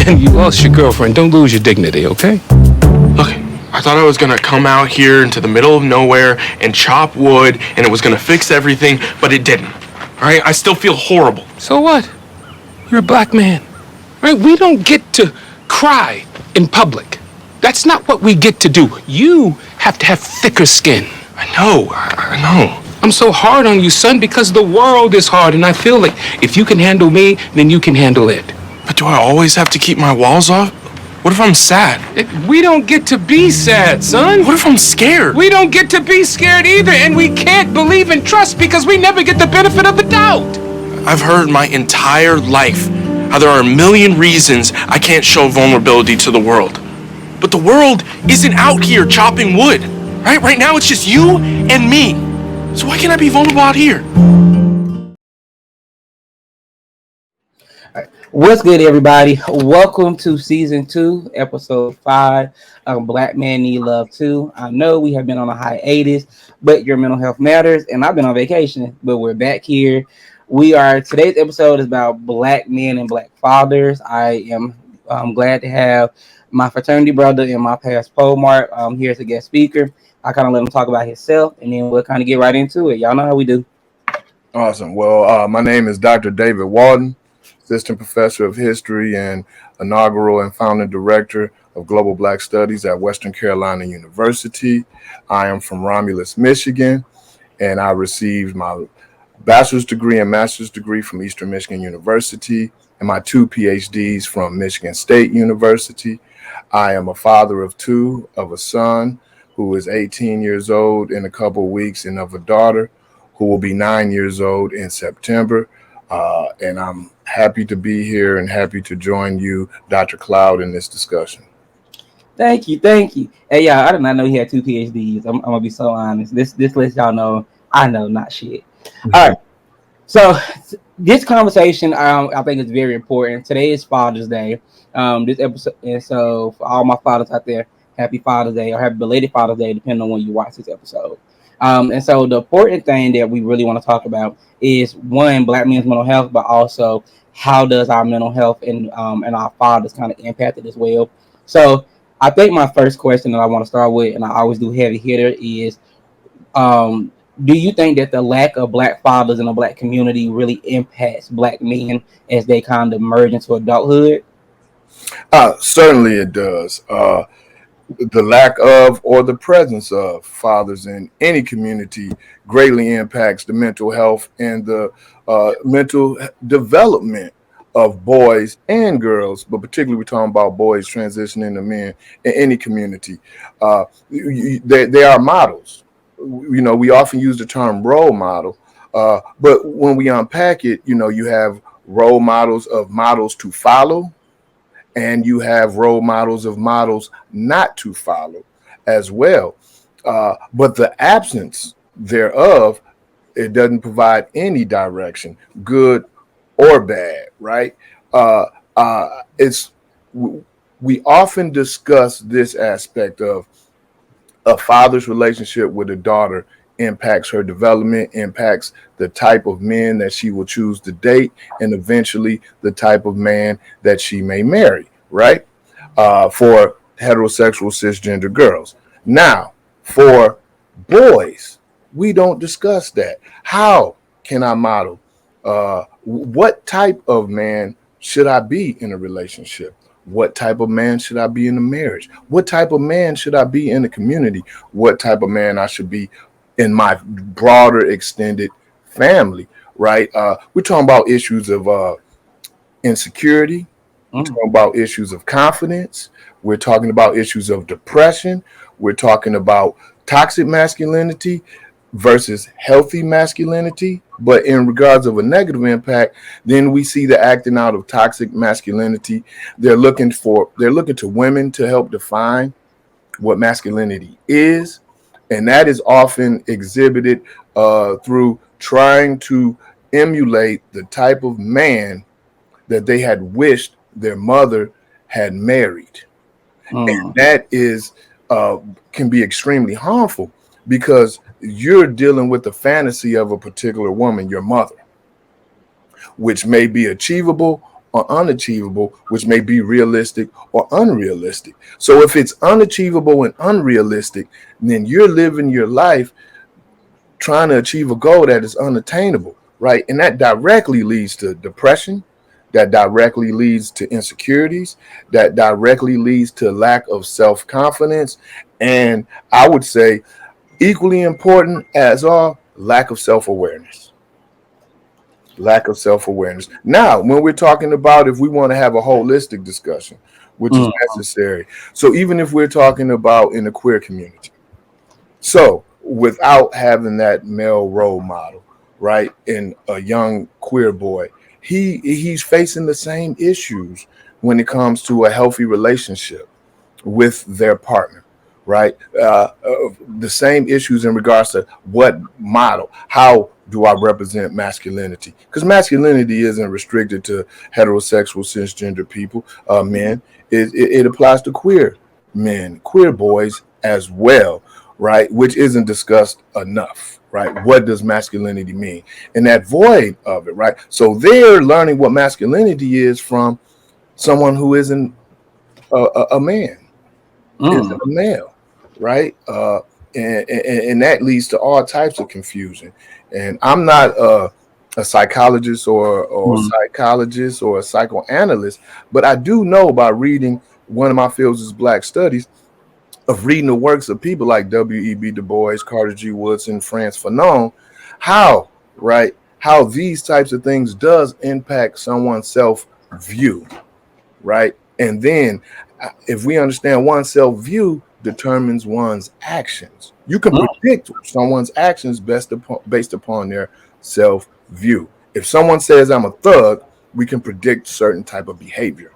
man, you lost your girlfriend. Don't lose your dignity, okay? Look, I thought I was gonna come out here into the middle of nowhere and chop wood and it was gonna fix everything, but it didn't. All right? I still feel horrible. So what? You're a black man, right? We don't get to cry in public. That's not what we get to do. You have to have thicker skin. I know. I'm so hard on you, son, because the world is hard, and I feel like if you can handle me, then you can handle it. But do I always have to keep my walls off? What if I'm sad? We don't get to be sad, son. What if I'm scared? We don't get to be scared either, and we can't believe and trust because we never get the benefit of the doubt. I've heard my entire life how there are a million reasons I can't show vulnerability to the world. But the world isn't out here chopping wood, right? Right now it's just you and me. So why can't I be vulnerable out here? What's good, everybody? Welcome to season 2, episode 5 of Black Man Need Love 2. I know we have been on a hiatus, but your mental health matters, and I've been on vacation, but we're back here. Today's episode is about black men and black fathers. I am glad to have my fraternity brother and my past pole mark here as a guest speaker. I kind of let him talk about himself, and then we'll kind of get right into it. Y'all know how we do. Awesome. Well, my name is Dr. David Walden, Assistant Professor of History and Inaugural and Founding Director of Global Black Studies at Western Carolina University. I am from Romulus, Michigan, and I received my bachelor's degree and master's degree from Eastern Michigan University and my 2 PhDs from Michigan State University. I am a father of 2, of a son who is 18 years old in a couple of weeks, and of a daughter who will be 9 years old in September. And I'm happy to be here and happy to join you, Dr. Cloud, in this discussion. Thank you. Hey, y'all, I did not know he had 2 PhDs. I'm gonna be so honest. This lets y'all know I know not shit. All right. So this conversation, I think is very important. Today is Father's Day. This episode, and so for all my fathers out there, happy Father's Day or happy belated Father's Day, depending on when you watch this episode. And so the important thing that we really want to talk about is, one, black men's mental health, but also how does our mental health and our fathers kind of impact it as well. So I think my first question that I want to start with, and I always do heavy hitter, is do you think that the lack of black fathers in the black community really impacts black men as they kind of merge into adulthood? Certainly it does. The lack of or the presence of fathers in any community greatly impacts the mental health and the mental development of boys and girls, but particularly we're talking about boys transitioning to men in any community. They are models. You know, we often use the term role model, but when we unpack it, you know, you have role models of models to follow, and you have role models of models not to follow as well. But the absence thereof, it doesn't provide any direction, good or bad, right? We often discuss this aspect of a father's relationship with a daughter impacts her development, impacts the type of men that she will choose to date, and eventually the type of man that she may marry, right? For heterosexual cisgender girls. Now, for boys, we don't discuss that. How can I model? What type of man should I be in a relationship? What type of man should I be in a marriage? What type of man should I be in a community? What type of man I should be in my broader extended family, right? We're talking about issues of insecurity. We're talking about issues of confidence. We're talking about issues of depression. We're talking about toxic masculinity versus healthy masculinity. But in regards of a negative impact, then we see the acting out of toxic masculinity. They're looking to women to help define what masculinity is. And that is often exhibited through trying to emulate the type of man that they had wished their mother had married. And that is can be extremely harmful because you're dealing with the fantasy of a particular woman, your mother, which may be achievable or unachievable, which may be realistic or unrealistic. So if it's unachievable and unrealistic, then you're living your life trying to achieve a goal that is unattainable, right? And that directly leads to depression, that directly leads to insecurities, that directly leads to lack of self-confidence, and I would say equally important as all, lack of self-awareness. Lack of self-awareness. Now, when we're talking about if we want to have a holistic discussion, which is necessary. So even if we're talking about in the queer community, so without having that male role model, right, in a young queer boy, he's facing the same issues when it comes to a healthy relationship with their partner, right? The same issues in regards to what model, how do I represent masculinity? Because masculinity isn't restricted to heterosexual cisgender people, men. It applies to queer men, queer boys as well, right? Which isn't discussed enough, right? What does masculinity mean? And that void of it, right? So they're learning what masculinity is from someone who isn't a man, isn't a male, right? And that leads to all types of confusion. And I'm not a psychologist or psychologist or a psychoanalyst, but I do know by reading, one of my fields is Black Studies, of reading the works of people like W.E.B. Du Bois, Carter G. Woodson, Frantz Fanon, how, right, how these types of things does impact someone's self-view, right? And then if we understand one's self-view determines one's actions. You can predict someone's actions based upon their self-view. If someone says I'm a thug, we can predict certain type of behavior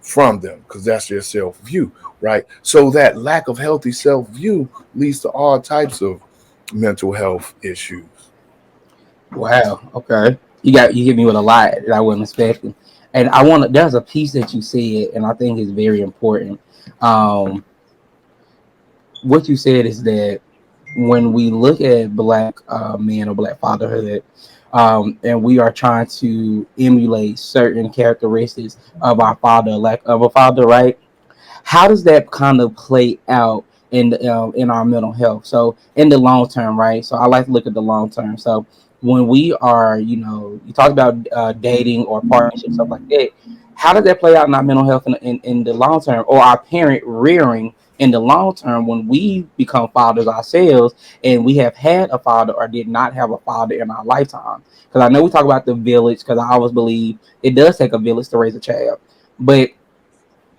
from them because that's their self-view, right? So that lack of healthy self-view leads to all types of mental health issues. Wow. Okay. You hit me with a lot that I wasn't expecting. And I want to, there's a piece that you said, and I think is very important. What you said is that when we look at Black men or Black fatherhood, and we are trying to emulate certain characteristics of our father, lack of a father, right? How does that kind of play out in our mental health? So in the long term, right? So I like to look at the long term. So when we are, you talk about dating or partnership, stuff like that. How does that play out in our mental health in the long term, or our parent rearing in the long term when we become fathers ourselves and we have had a father or did not have a father in our lifetime? Because I know we talk about the village, because I always believe it does take a village to raise a child, but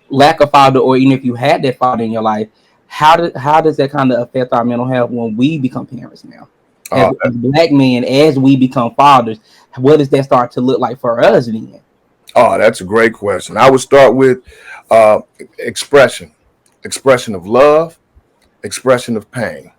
lack of father, or even if you had that father in your life, how does that kind of affect our mental health when we become parents now? As Black men, as we become fathers, what does that start to look like for us then? Oh, that's a great question. I would start with expression of love, expression of pain,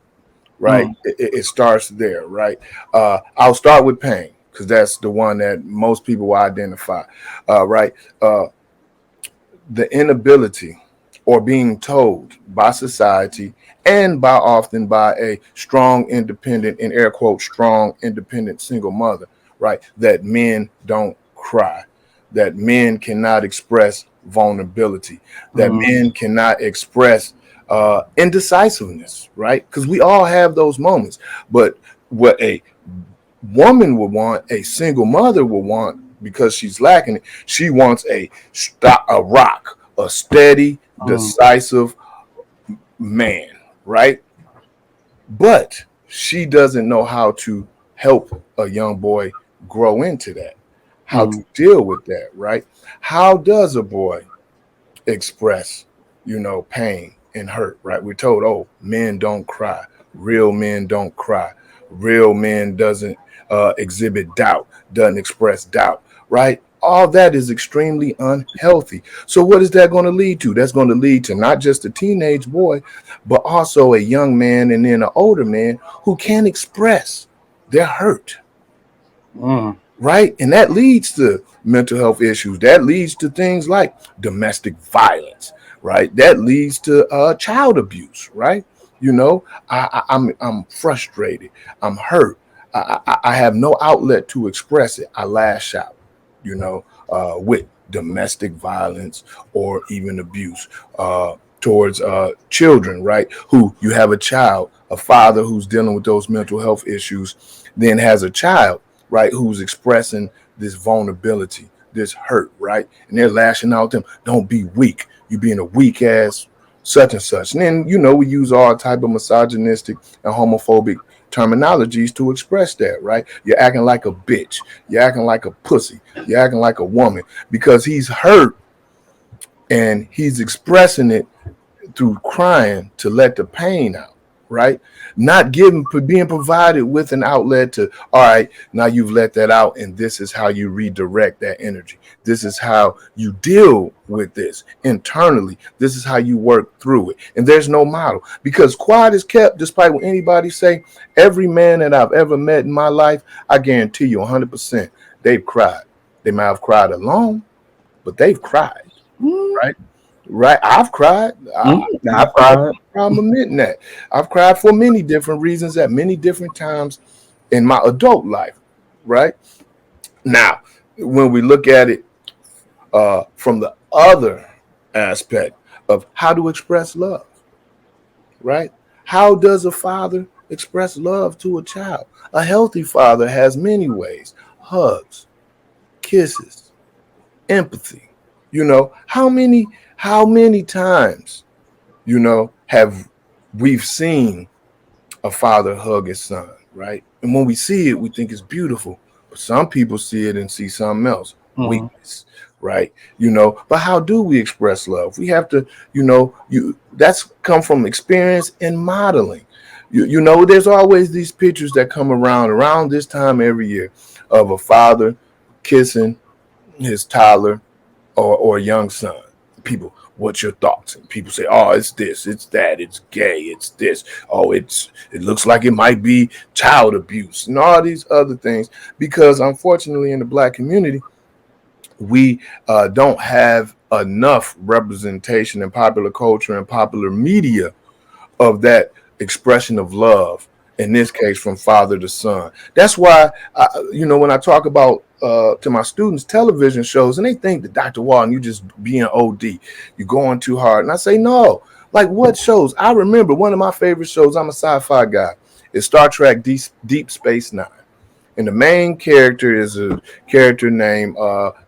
right? It starts there, right? I'll start with pain because that's the one that most people will identify, right? The inability or being told by society and often by a strong, independent, in air quotes, strong, independent single mother, right? That men don't cry, that men cannot express vulnerability, that men cannot express indecisiveness, right? Because we all have those moments. But what a woman would want, a single mother would want, because she's lacking it, she wants a rock, a steady, decisive man, right? But she doesn't know how to help a young boy grow into that, how to deal with that, right? How does a boy express, pain and hurt, right? We're told, oh, men don't cry. Real men don't cry. Real men doesn't exhibit doubt, doesn't express doubt, right? All that is extremely unhealthy. So what is that going to lead to? That's going to lead to not just a teenage boy, but also a young man and then an older man who can't express their hurt. Right? And that leads to mental health issues. That leads to things like domestic violence, right? That leads to child abuse, right? I'm frustrated. I'm hurt. I have no outlet to express it. I lash out, with domestic violence or even abuse towards children, right? Who you have a child, a father who's dealing with those mental health issues, then has a child, right, who's expressing this vulnerability, this hurt, right? And they're lashing out at them. Don't be weak. You being a weak ass such and such. And then, you know, we use all type of misogynistic and homophobic terminologies to express that, right? You're acting like a bitch. You're acting like a pussy. You're acting like a woman because he's hurt and he's expressing it through crying to let the pain out, right? Not being provided with an outlet to, all right, now you've let that out, and this is how you redirect that energy. This is how you deal with this internally. This is how you work through it. And there's no model because quiet is kept, despite what anybody say. Every man that I've ever met in my life, I guarantee you 100%, they've cried. They might have cried alone, but they've cried, right? Right, I've cried. I've cried. I'm admitting that. I've cried for many different reasons at many different times in my adult life, right? Now, when we look at it from the other aspect of how to express love, right? How does a father express love to a child? A healthy father has many ways: hugs, kisses, empathy. You know, how many times, you know, have we've seen a father hug his son, right? And when we see it, we think it's beautiful. But some people see it and see something else, weakness, right? You know, but how do we express love? We have to, you know, that's come from experience and modeling. You know, there's always these pictures that come around this time every year of a father kissing his toddler or young son. People, what's your thoughts? And people say, oh, it's this, it's that, it's gay, it's this. Oh, it looks like it might be child abuse and all these other things. Because unfortunately, in the Black community, we don't have enough representation in popular culture and popular media of that expression of love, in this case from father to son. That's why, you know, when I talk about to my students television shows, and they think that Dr. Walton, you just being OD, you're going too hard. And I say, no, like what shows? I remember one of my favorite shows, I'm a sci-fi guy, is Star Trek Deep Space Nine. And the main character is a character named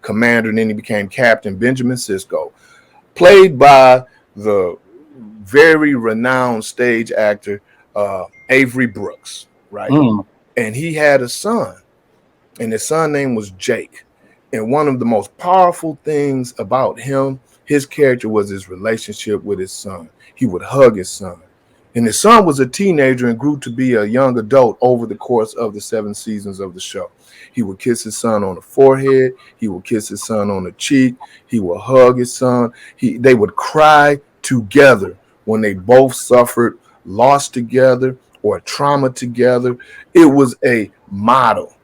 Commander, and then he became Captain Benjamin Sisko, played by the very renowned stage actor Avery Brooks, right? And he had a son, and his son name was Jake. And one of the most powerful things about him, his character, was his relationship with his son. He would hug his son. And his son was a teenager and grew to be a young adult over the course of the 7 seasons of the show. He would kiss his son on the forehead. He would kiss his son on the cheek. He would hug his son. They would cry together when they both suffered loss together or trauma together. It was a model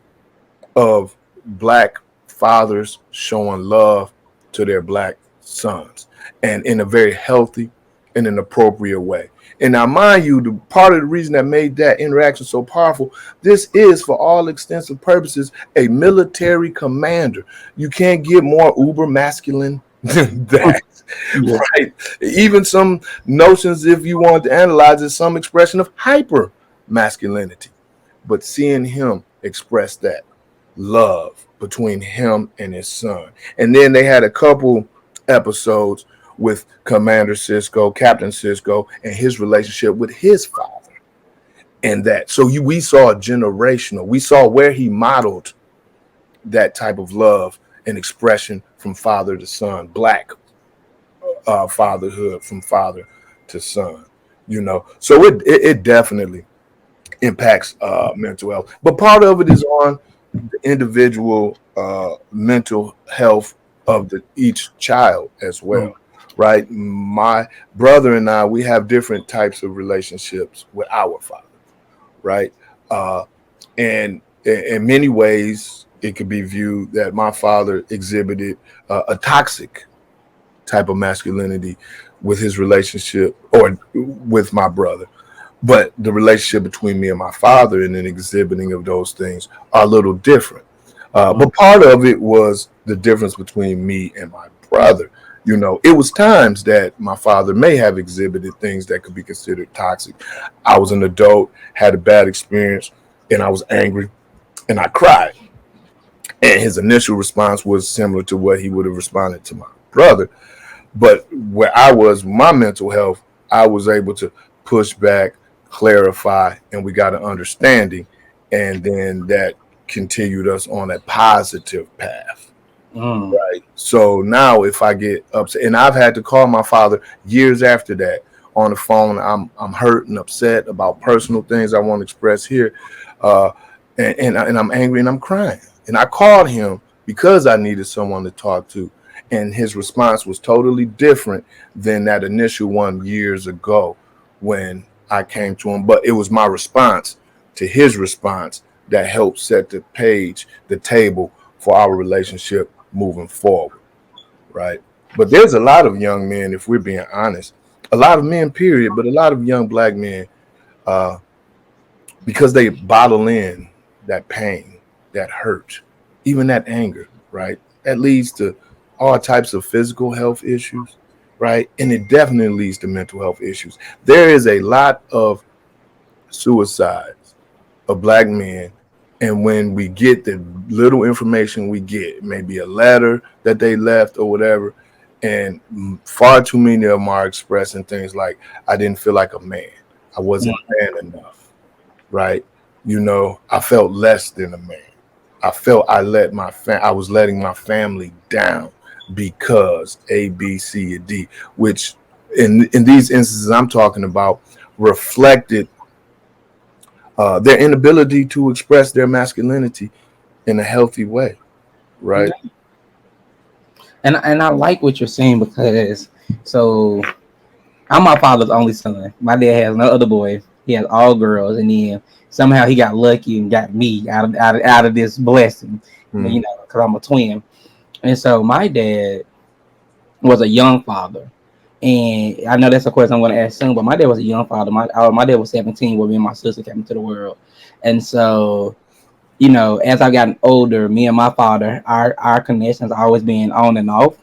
of Black fathers showing love to their Black sons, and in a very healthy and an appropriate way. And now, mind you, the part of the reason that made that interaction so powerful, this is, for all extensive purposes, a military commander. You can't get more uber masculine than that. Yeah. Right? Even some notions, if you want to analyze it, some expression of hyper masculinity. But seeing him express that love between him and his son. And then they had a couple episodes with Commander Sisko, Captain Sisko, and his relationship with his father. And that, so we saw a generational, we saw where he modeled that type of love and expression from father to son, Black fatherhood from father to son, you know. So it definitely impacts mental health. But part of it is on the individual mental health of each child as well. Right, my brother and I, we have different types of relationships with our father, right? And in many ways, it could be viewed that my father exhibited a toxic type of masculinity with his relationship or with my brother. But the relationship between me and my father and an exhibiting of those things are a little different. But part of it was the difference between me and my brother. You know, it was times that my father may have exhibited things that could be considered toxic. I was an adult, had a bad experience, and I was angry and I cried. And his initial response was similar to what he would have responded to my brother. But where I was, my mental health, I was able to push back, clarify, and we got an understanding. And then that continued us on a positive path. Right. So now if I get upset, and I've had to call my father years after that on the phone, I'm hurt and upset about personal things I want to express here. And I'm angry and I'm crying. And I called him because I needed someone to talk to. And his response was totally different than that initial one years ago when I came to him. But it was my response to his response that helped set the table for our relationship moving forward. Right. But there's a lot of young men, if we're being honest, a lot of men, period, but a lot of young black men, because they bottle in that pain, that hurt, even that anger, right? That leads to all types of physical health issues, right? And it definitely leads to mental health issues. There is a lot of suicides of black men. And when we get the little information we get, maybe a letter that they left or whatever, and far too many of them are expressing things like, I didn't feel like a man. I wasn't man enough, right? You know, I felt less than a man. I felt I was letting my family down because A, B, C, and D, which in these instances I'm talking about reflected their inability to express their masculinity in a healthy way, right? And I like what you're saying because so I'm my father's only son. My dad has no other boys. He has all girls, and then somehow he got lucky and got me out of this blessing, you know, because I'm a twin. And so my dad was a young father. And I know that's a question I'm going to ask soon, but my dad was a young father. My dad was 17 when me and my sister came into the world. And so, you know, as I've gotten older, me and my father, our connections always been on and off.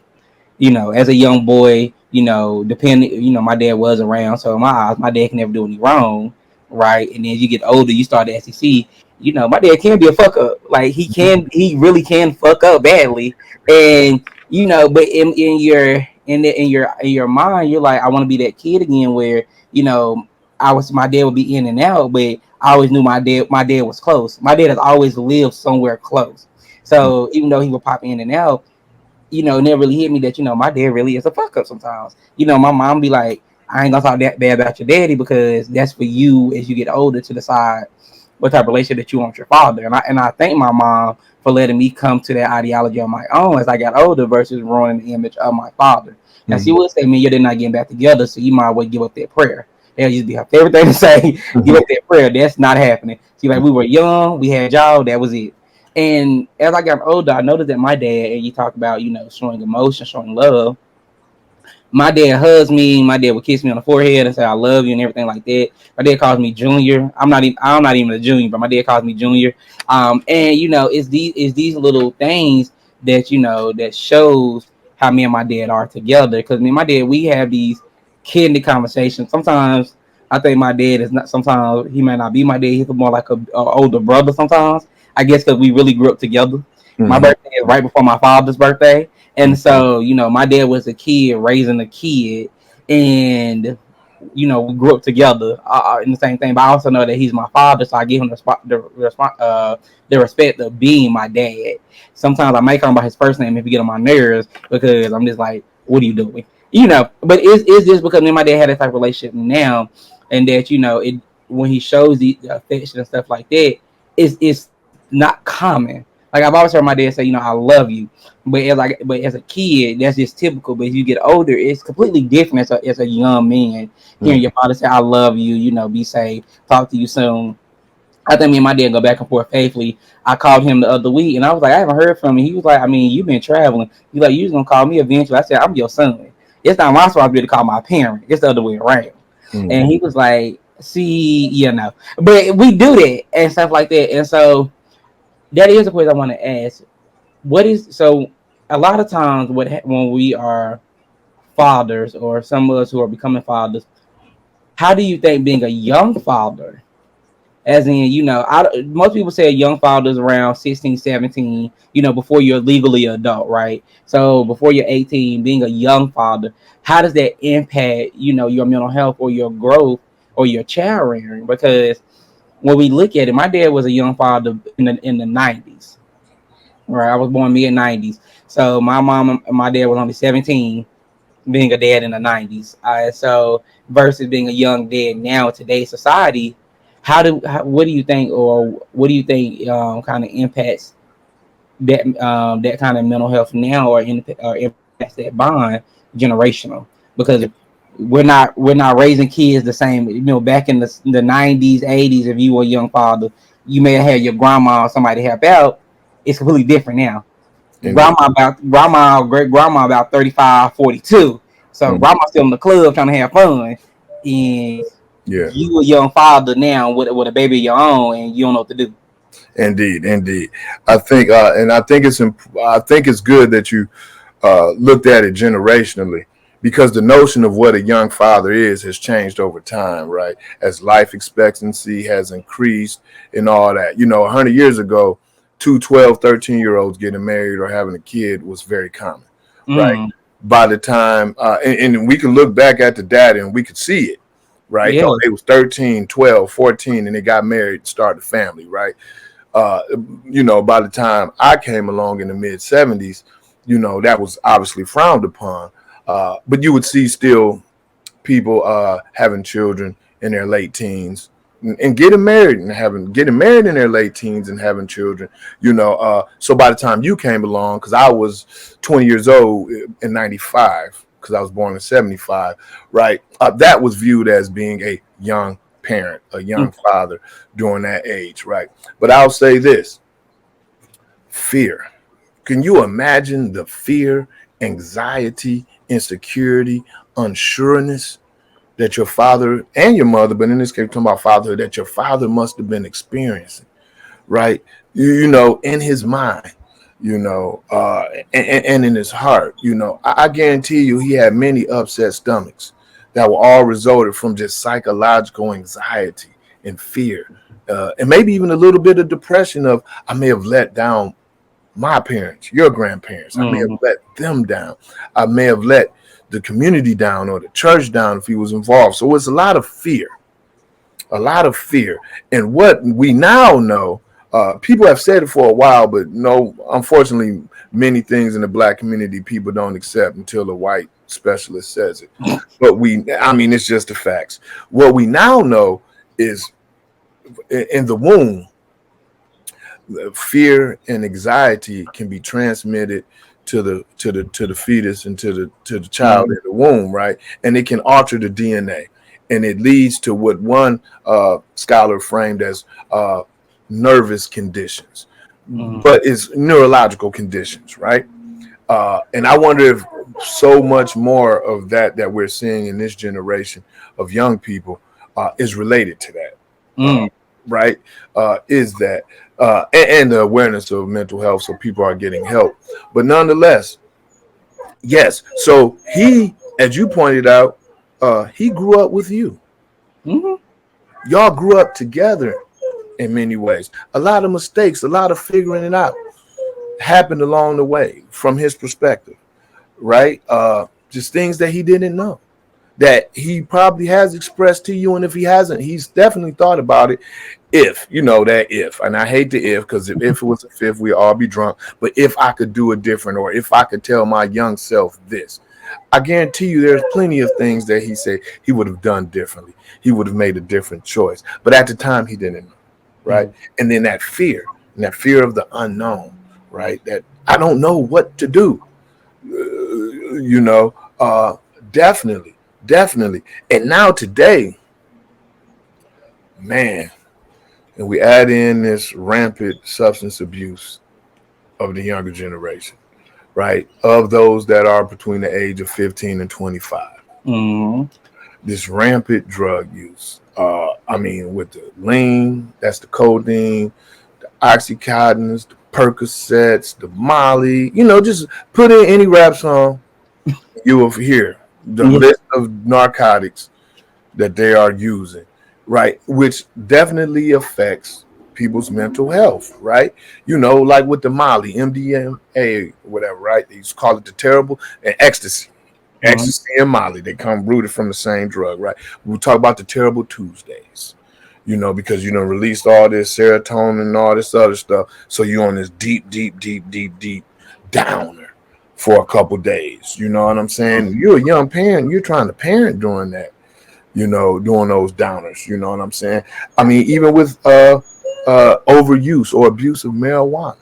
You know, as a young boy, you know, my dad was around. So in my eyes, my dad can never do any wrong, right? And then as you get older, you start the SEC. You know, my dad can be a fuck up. Like he really can fuck up badly. And you know, but in your mind, you're like, I want to be that kid again, where you know, my dad would be in and out, but I always knew my dad was close. My dad has always lived somewhere close. So even though he would pop in and out, you know, it never really hit me that, you know, my dad really is a fuck up sometimes. You know, my mom be like, I ain't gonna talk that bad about your daddy because that's for you as you get older to decide what type of relationship that you want with your father. And I thank my mom for letting me come to that ideology on my own as I got older versus ruining the image of my father. Now she would say, man, you're not getting back together, so you might as well give up that prayer. That'll just be her favorite thing to say. Give up that prayer. That's not happening. See, like we were young, we had y'all, that was it. And as I got older, I noticed that my dad, and you talk about, you know, showing emotion, showing love. My dad hugs me. My dad would kiss me on the forehead and say, I love you and everything like that. My dad calls me Junior. I'm not even a junior, but my dad calls me Junior. And you know, it's these little things that, you know, that shows how me and my dad are together. Because me and my dad, we have these candid conversations. Sometimes I think my dad is not, sometimes he may not be my dad. He's more like a older brother sometimes. I guess because we really grew up together. My birthday is right before my father's birthday. And so, you know, my dad was a kid raising a kid, and, you know, we grew up together in the same thing. But I also know that he's my father, so I give him the respect of being my dad. Sometimes I may call him by his first name if he get on my nerves because I'm just like, what are you doing? You know, but it's just because me and my dad had that type of relationship now, and that, you know, it when he shows the affection and stuff like that, it's not common. Like I've always heard my dad say, you know, I love you, but as a kid, that's just typical. But as you get older, it's completely different. As a young man, hearing your father say, I love you, you know, be safe, talk to you soon. I think me and my dad go back and forth faithfully. I called him the other week, and I was like, I haven't heard from him. He was like, I mean, you've been traveling. He's like, you was gonna call me eventually. I said, I'm your son. It's not my responsibility to call my parent. It's the other way around. And he was like, see, you know, but we do that and stuff like that. And so that is a question I want to ask. a lot of times when we are fathers, or some of us who are becoming fathers, how do you think being a young father, as in, most people say a young father is around 16, 17, before you're legally adult, right? So before you're 18, being a young father, how does that impact, your mental health or your growth or your child rearing? Because when we look at it, my dad was a young father in the 90s, right? I was born mid 90s. So my mom and my dad was only 17 being a dad in the 90s. So versus being a young dad now in today's society, what do you think, or what do you think kind of impacts that kind of mental health now, or impacts that bond generational? Because we're not raising kids the same. Back in the 90s, 80s, if you were a young father, you may have had your grandma or somebody help out. It's completely different now. Indeed. Great grandma about 35, 42. So Mhm. grandma's still in the club trying to have fun. And Yeah. you a young father now with a baby of your own, and you don't know what to do. Indeed, indeed. I think, and I think it's good that you looked at it generationally, because the notion of what a young father is has changed over time, right? As life expectancy has increased and all that. 100 years ago, two 12, 13-year-olds getting married or having a kid was very common, right? Mm, By the time, and we can look back at the data and we could see it, right? yeah. Oh, they was 13, 12, 14, and they got married and started a family, right? uh, by the time I came along in the mid 70s, that was obviously frowned upon. But you would see still people having children in their late teens and getting married in their late teens and having children. So by the time you came along, because I was 20 years old in 95, because I was born in 75, right? That was viewed as being a young parent, a young Mm, father during that age, right? But I'll say this: fear. Can you imagine the fear, anxiety, insecurity, unsureness that your father and your mother, but in this case, we're talking about fatherhood, that your father must have been experiencing, right? In his mind, and in his heart, I guarantee you he had many upset stomachs that were all resulted from just psychological anxiety and fear, and maybe even a little bit of depression of, I may have let down my parents, your grandparents. I may have mm, let them down. I may have let the community down or the church down if he was involved. So it's a lot of fear, a lot of fear. And what we now know, people have said it for a while, but no, unfortunately, many things in the black community people don't accept until a white specialist says it. But it's just the facts. What we now know is in the womb, fear and anxiety can be transmitted to the fetus and to the child mm, in the womb, right? And it can alter the DNA, and it leads to what one scholar framed as nervous conditions, mm, but it's neurological conditions, right? And I wonder if so much more of that we're seeing in this generation of young people is related to that, uh, mm. right? Is that and the awareness of mental health, so people are getting help. But nonetheless, yes. So he, as you pointed out, he grew up with you. Mhm. Y'all grew up together in many ways. A lot of mistakes, a lot of figuring it out happened along the way from his perspective, right? Just things that he didn't know, that he probably has expressed to you, and if he hasn't, he's definitely thought about it. If that if, and I hate the if, because if it was a fifth, we'd all be drunk. But if I could do it different, or if I could tell my young self this, I guarantee you there's plenty of things that he said he would have done differently. He would have made a different choice. But at the time he didn't know, right? Mm. And then that fear of the unknown, right? That I don't know what to do. You know, definitely, definitely. And now today, man, and we add in this rampant substance abuse of the younger generation, right? Of those that are between the age of 15 and 25. Mm. This rampant drug use. With the lean, that's the codeine, the oxycontins, the Percocets, the Molly, just put in any rap song, you will hear the list of narcotics that they are using, right? Which definitely affects people's mental health, right? Like with the Molly, MDMA, whatever, right? They used to call it the terrible, and ecstasy. Ecstasy and Molly, they come rooted from the same drug, right? We talk about the terrible Tuesdays, because released all this serotonin and all this other stuff. So you're on this deep downer for a couple days. You know what I'm saying? You're a young parent, you're trying to parent during that, doing those downers. You know what I'm saying? I mean, even with overuse or abuse of marijuana,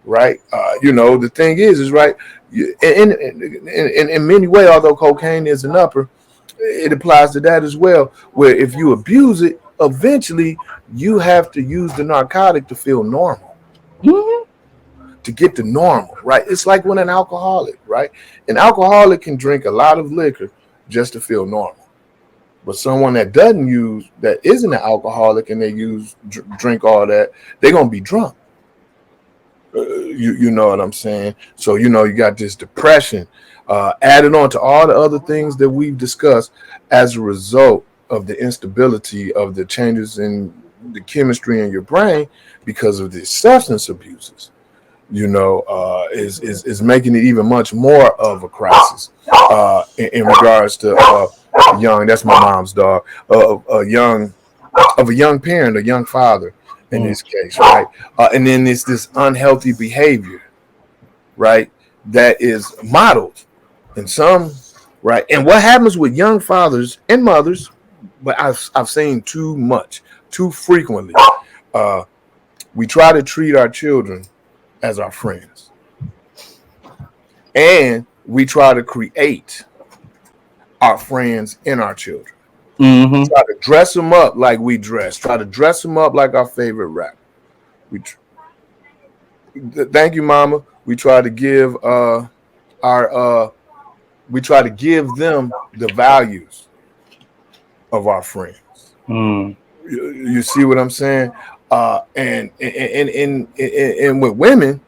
right? The thing is right, in many ways, although cocaine is an upper, it applies to that as well, where if you abuse it, eventually you have to use the narcotic to feel normal, to get to normal, right? It's like when an alcoholic, right? An alcoholic can drink a lot of liquor just to feel normal. But someone that doesn't use, that isn't an alcoholic, and they drink all that, they're going to be drunk. You know what I'm saying? So, you got this depression added on to all the other things that we've discussed as a result of the instability of the changes in the chemistry in your brain because of these substance abuses, is making it even much more of a crisis in regards to that's my mom's dog, a young parent, a young father in this case, right? And then it's this unhealthy behavior, right, that is modeled in some, right? And what happens with young fathers and mothers, but I've seen too frequently, we try to treat our children as our friends, and we try to create our friends in our children. Try to dress them up like we dress. Try to dress them up like our favorite rapper. Thank you, Mama. We try to give we try to give them the values of our friends. You see what I'm saying? And with women,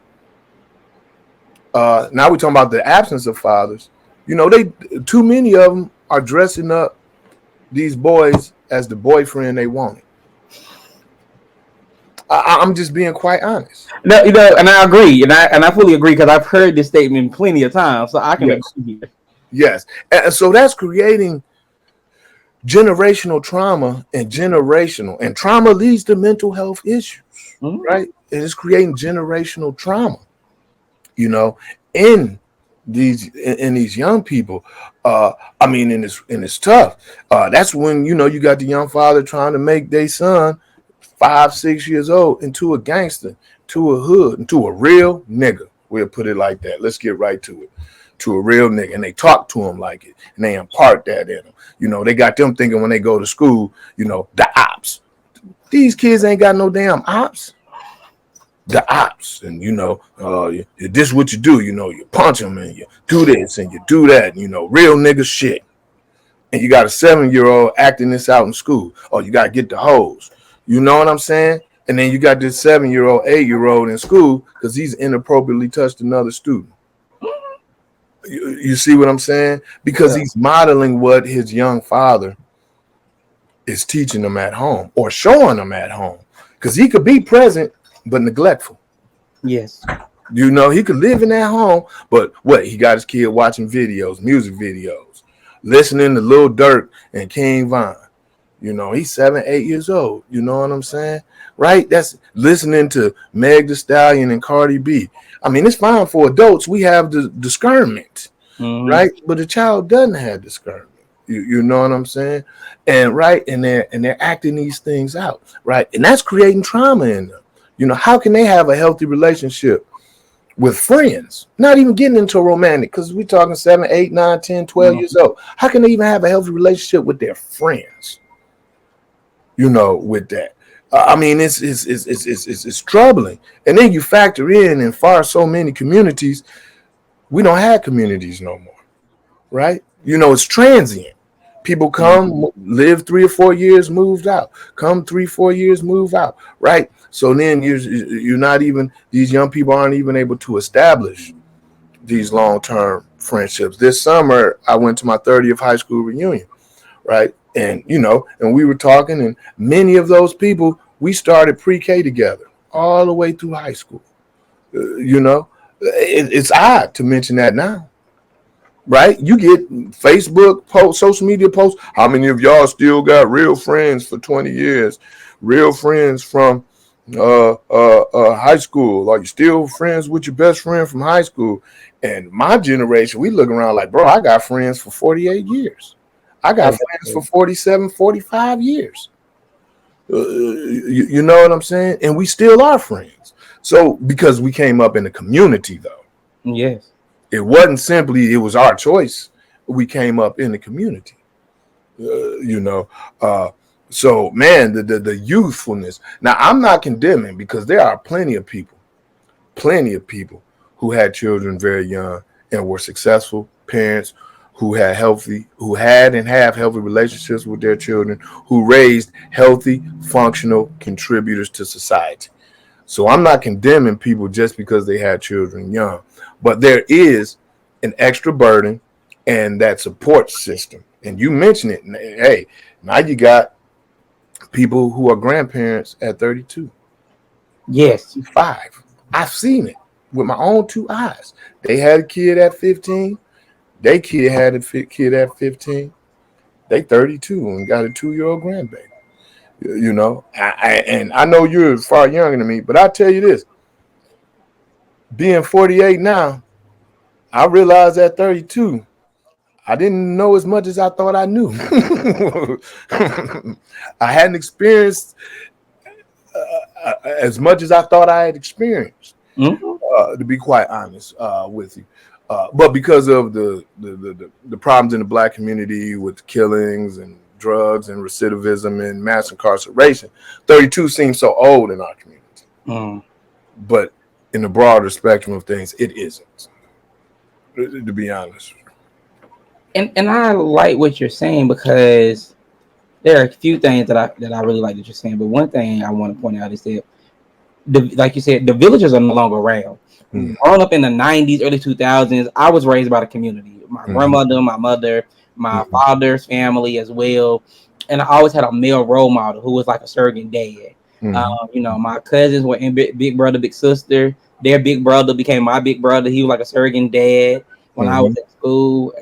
now we're talking about the absence of fathers. Too many of them are dressing up these boys as the boyfriend they wanted. I'm just being quite honest. No, and I agree, and I fully agree, because I've heard this statement plenty of times, so I can agree. Yes, and so that's creating generational trauma, and trauma leads to mental health issues, right? And it's creating generational trauma, in these young people. And it's tough. That's when you got the young father trying to make their son 5-6 years old into a gangster, to a hood, into a real nigga. We'll put it like that. Let's get right to it. To a real nigga, and they talk to him like it, and they impart that in them. They got them thinking when they go to school, the ops. These kids ain't got no damn ops. The ops, and this is what you do. You punch them, and you do this, and you do that. Real nigga shit. And you got a 7-year-old acting this out in school. Oh, you got to get the hose. You know what I'm saying? And then you got this 7-year-old, 8-year-old in school because he's inappropriately touched another student. You see what I'm saying? Because he's modeling what his young father is teaching them at home or showing them at home. Because he could be present but neglectful. Yes. He could live in that home, but he got his kid watching videos, music videos, listening to Lil Durk and King Von. He's 7, 8 years old. You know what I'm saying? Right? That's listening to Meg Thee Stallion and Cardi B. I mean, it's fine for adults. We have the discernment, right? But the child doesn't have discernment. You know what I'm saying? And right, and they're acting these things out, right? And that's creating trauma in them. How can they have a healthy relationship with friends? Not even getting into a romantic, because we're talking 7, 8, 9, 10, 12 years old. How can they even have a healthy relationship with their friends? With that. It's troubling. And then you factor in so many communities, we don't have communities no more, right? It's transient. People come, live 3 or 4 years, moved out. Come 3, 4 years, move out, right? So then you're not even, these young people aren't even able to establish these long-term friendships. This summer, I went to my 30th high school reunion, right? And and we were talking, and many of those people we started pre-K together all the way through high school. It's odd to mention that now, right? You get Facebook posts, social media posts. How many of y'all still got real friends for 20 years? Real friends from high school? Are you still friends with your best friend from high school? And my generation, we look around like, bro, I got friends for 48 years. I got friends for 47, 45 years. You know what I'm saying? And we still are friends. So because we came up in the community, though. Yes. It wasn't simply, it was our choice. We came up in the community. So man, the youthfulness. Now I'm not condemning, because there are plenty of people who had children very young and were successful parents, who had and have healthy relationships with their children, who raised healthy, functional contributors to society. So I'm not condemning people just because they had children young, but there is an extra burden and that support system. And you mentioned it. Hey, now you got people who are grandparents at 32. Yes. 5. I've seen it with my own 2 eyes. They had a kid at 15. They kid had a kid at 15. They 32 and got a 2-year-old grandbaby. And I know you're far younger than me, but I tell you this: being 48 now, I realized at 32, I didn't know as much as I thought I knew. I hadn't experienced as much as I thought I had experienced. To be quite honest with you. But because of the problems in the Black community with killings and drugs and recidivism and mass incarceration, 32 seems so old in our community. But in the broader spectrum of things, it isn't, to be honest. And I like what you're saying, because there are a few things that I really like that you're saying. But one thing I want to point out is that, like you said, the villages are no longer around. Growing up in the 90s, early 2000s, I was raised by the community. My grandmother, my mother, my father's family as well. And I always had a male role model who was like a surrogate dad. My cousins were in big brother, big sister. Their big brother became my big brother. He was like a surrogate dad when I was at school.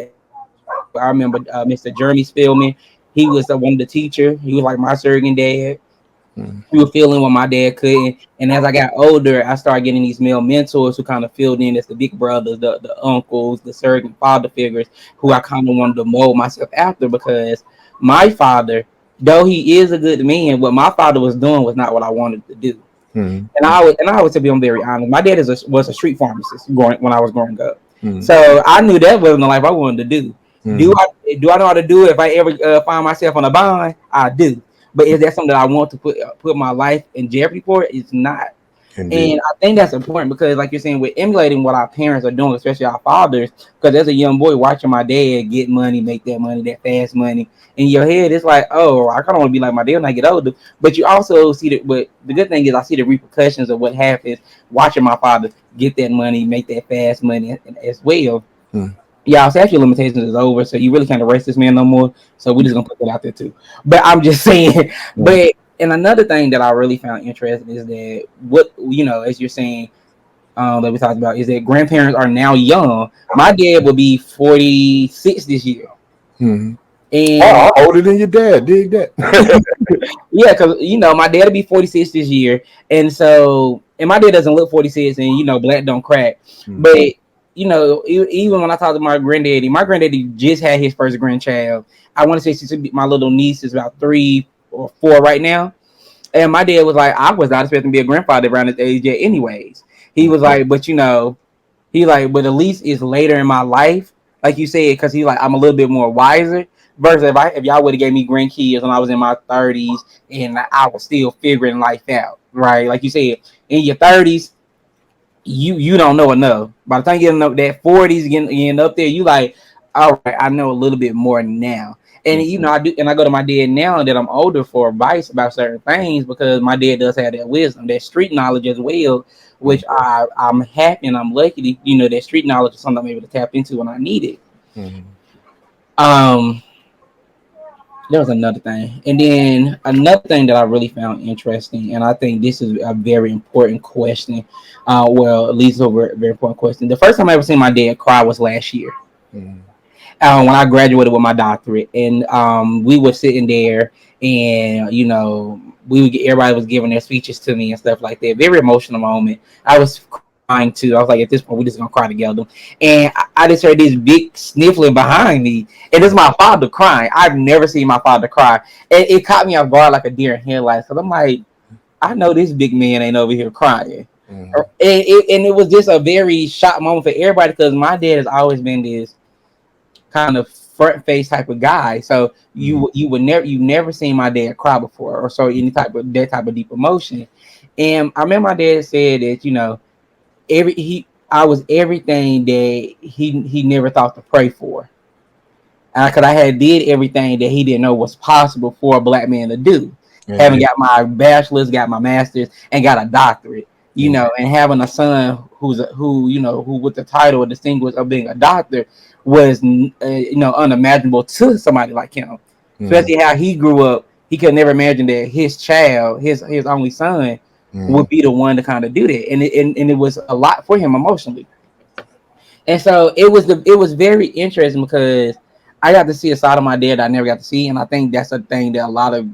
I remember Mr. Jeremy Spillman. He was one of the teacher. He was like my surrogate dad. He was feeling what my dad couldn't. And as I got older, I started getting these male mentors who kind of filled in as the big brothers, the uncles, the surrogate father figures, who I kind of wanted to mold myself after, because my father, though he is a good man, what my father was doing was not what I wanted to do. And I would to be very honest, my dad was a street pharmacist when I was growing up. So I knew that wasn't the life I wanted to do. Do I know how to do it if I ever find myself on a bond? I do. But is that something that I want to put my life in jeopardy for? It's not. Indeed. And I think that's important, because like you're saying, we're emulating what our parents are doing, especially our fathers. Because as a young boy watching my dad get money, make that money, that fast money, in your head it's like, oh, I kind of want to be like my dad when I get older. But you also see that. But the good thing is, I see the repercussions of what happens watching my father get that money, make that fast money as well. Yeah, our statute of limitations is over, so you really can't arrest this man no more. So we're just gonna put that out there too. But I'm just saying. But and another thing that I really found interesting is that as you're saying, that we talked about, is that grandparents are now young. My dad will be 46 this year. And I'm older than your dad. Dig that. Yeah, because my dad will be 46 this year, and my dad doesn't look 46, and black don't crack, but. Even when I talk to my granddaddy just had his first grandchild. I want to say my little niece is about 3 or 4 right now. And my dad was like, I was not expecting to be a grandfather around this age yet anyways. He was like, but but at least it's later in my life, like you said, because he's like, I'm a little bit more wiser. Versus if y'all would have gave me grandkids when I was in my 30s and I was still figuring life out, right? Like you said, in your 30s, you don't know enough. By the time you get up that 40s, getting up there, you like, all right, I know a little bit more now. And you know, I do, and I go to my dad now that I'm older for advice about certain things because my dad does have that wisdom, that street knowledge as well, which I'm happy and I'm lucky to, you know, that street knowledge is something I'm able to tap into when I need it. Mhm. Um, there was another thing, and then another thing that I really found interesting, and I think this is a very important question. Well, at least a very important question. The first time I ever seen my dad cry was last year. Mhm. When I graduated with my doctorate, and we were sitting there, and you know, everybody was giving their speeches to me and stuff like that. Very emotional moment. I was crying too. I was like, at this point, we just gonna cry together. And I just heard this big sniffling behind me, and it's my father crying. I've never seen my father cry, and it caught me off guard like a deer in headlights. Cause I'm like, I know this big man ain't over here crying. Mhm. And it was just a very shock moment for everybody because my dad has always been this kind of front face type of guy. So you've never seen my dad cry before or so any type of that type of deep emotion. And I remember my dad said that, you know, I was everything that he never thought to pray for. Because I had did everything that he didn't know was possible for a black man to do. Having got my bachelor's, got my master's, and got a doctorate, you know, and having a son who with the title of distinguished of being a doctor was you know, unimaginable to somebody like him. Especially how he grew up, he could never imagine that his child, his only son, would be the one to kind of do that, and it was a lot for him emotionally. And so it was very interesting because I got to see a side of my dad I never got to see, and I think that's a thing that a lot of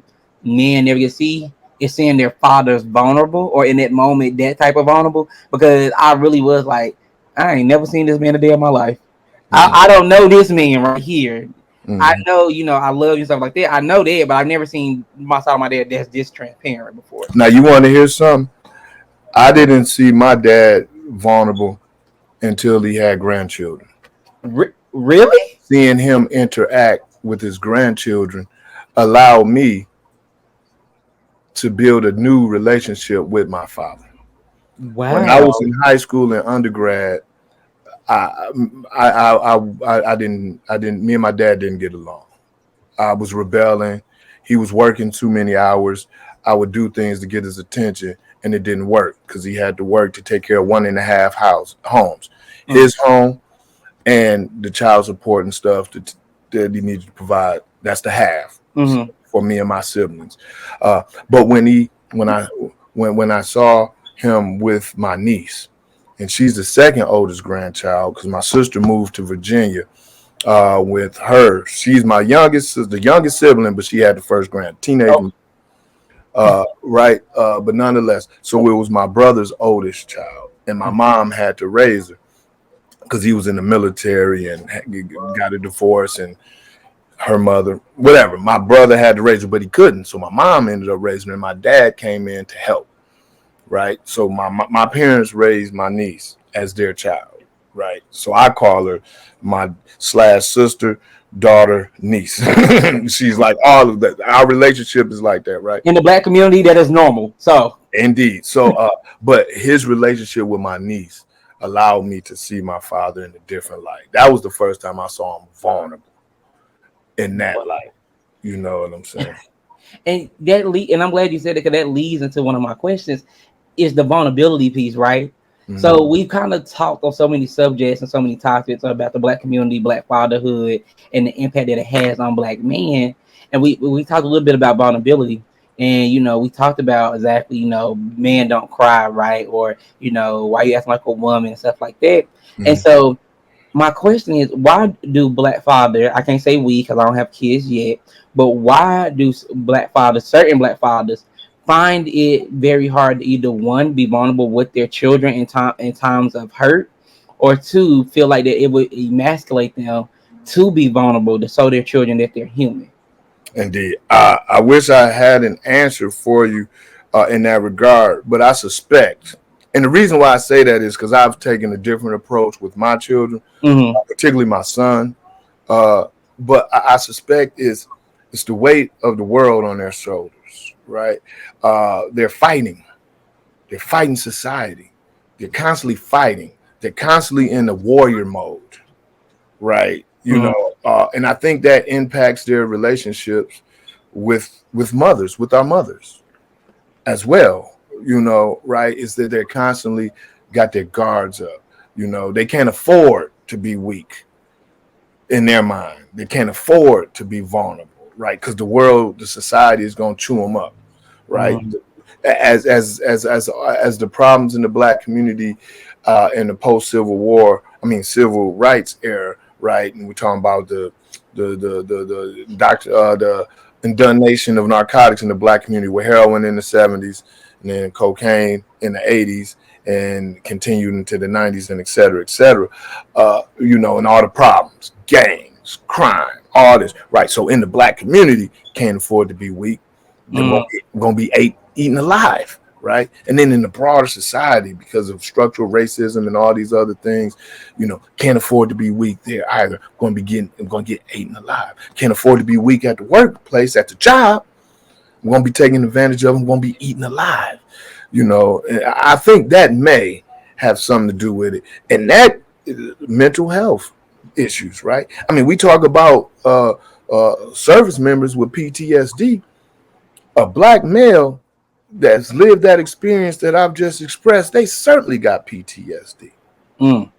men never get to see is seeing their fathers vulnerable or in that moment that type of vulnerable. Because I really was like, I ain't never seen this man a day of my life. I don't know this man right here. I know, you know, I love you and stuff like that. I know that, but I've never seen my side of my dad that's this transparent before. Now you want to hear something? I didn't see my dad vulnerable until he had grandchildren. Really? Seeing him interact with his grandchildren allowed me to build a new relationship with my father. When I Wow. was in high school and undergrad, I didn't. Me and my dad didn't get along. I was rebelling. He was working too many hours. I would do things to get his attention, and it didn't work because he had to work to take care of 1.5 homes, his home, and the child support and stuff that he needed to provide. That's the half for me and my siblings. But when I saw him with my niece, and she's the second oldest grandchild because my sister moved to Virginia with her. She's my the youngest sibling, but she had the first teenage, right? But nonetheless, so it was my brother's oldest child, and my mom had to raise her because he was in the military and got a divorce, and her mother, whatever. My brother had to raise her, but he couldn't, so my mom ended up raising her, and my dad came in to help. Right, so my parents raised my niece as their child, right? So I call her my sister, daughter, niece. She's like all of that. Our relationship is like that, right? In the black community, that is normal. So Indeed. So, but his relationship with my niece allowed me to see my father in a different light. That was the first time I saw him vulnerable in that light. You know what I'm saying? and and I'm glad you said it because that leads into one of my questions. Is the vulnerability piece, right? So we've kind of talked on so many subjects and so many topics about the black community, black fatherhood, and the impact that it has on black men. And we talked a little bit about vulnerability, and you know, we talked about exactly, you know, men don't cry, right? Or you know, why you acting like a woman and stuff like that. And so my question is, why do black fathers? I can't say we because I don't have kids yet, but why do certain black fathers, find it very hard to either one be vulnerable with their children in times of hurt, or two feel like that it would emasculate them to be vulnerable to show their children that they're human. Indeed. I wish I had an answer for you in that regard, but I suspect, and the reason why I say that is because I've taken a different approach with my children, particularly my son. But I suspect it's the weight of the world on their shoulders, right? They're fighting society. They're constantly fighting. They're constantly in the warrior mode, right? You know, And I think that impacts their relationships with mothers, with our mothers as well. Right? Is that they're constantly got their guards up. They can't afford to be weak in their mind. They can't afford to be vulnerable, right? Because the society is going to chew them up, right? Mm. As the problems in the Black community in the post civil rights era, right? And we're talking about the donation of narcotics in the Black community, with heroin in the 70s, and then cocaine in the 80s, and continued into the 90s, and et cetera, and all the problems, gangs, crime, all this, right? So in the Black community, can't afford to be weak. They're going to be eaten alive, right? And then in the broader society, because of structural racism and all these other things, can't afford to be weak. They're either going to get eaten alive. Can't afford to be weak at the workplace, at the job. We're going to be taken advantage of. We're going to be eaten alive. I think that may have something to do with it. And that mental health issues, right? I mean, we talk about service members with PTSD. A Black male that's lived that experience that I've just expressed, they certainly got PTSD. Mm.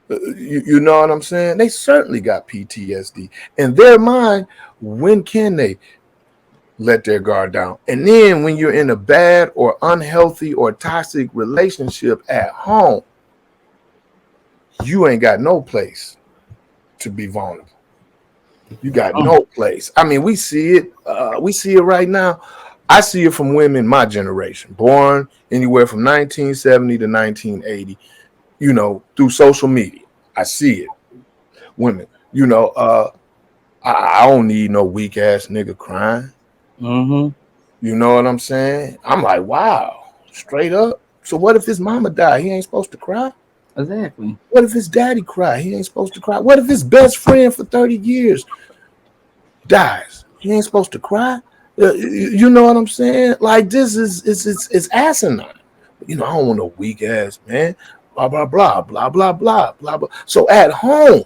You know what I'm saying? They certainly got PTSD. In their mind, when can they let their guard down? And then when you're in a bad or unhealthy or toxic relationship at home, you ain't got no place to be vulnerable. You got no place. I mean, we see it. We see it right now. I see it from women my generation, born anywhere from 1970 to 1980, through social media. I see it. Women, I don't need no weak ass nigga crying. Mm-hmm. You know what I'm saying? I'm like, wow, straight up. So what if his mama died? He ain't supposed to cry? Exactly. What if his daddy cried? He ain't supposed to cry. What if his best friend for 30 years dies? He ain't supposed to cry? You know what I'm saying? Like, this is asinine. I don't want no weak ass man. Blah blah blah blah blah blah blah blah. So at home